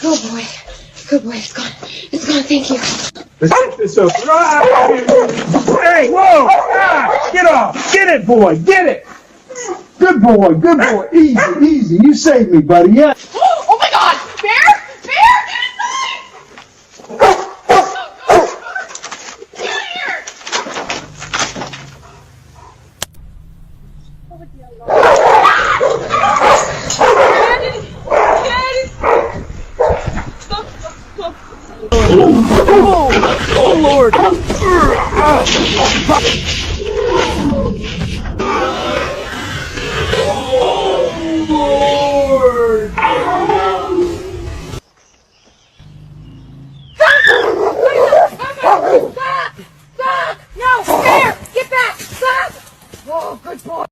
Oh boy. Good boy, it's gone. It's gone, thank you. Let's get this open. Hey, whoa! Ah, get off! Get it, boy! Get it! Good boy, good boy. Easy, easy. You saved me, buddy. Yeah. Oh my god! Bear! Bear! Get inside! Get out here! Oh, Lord!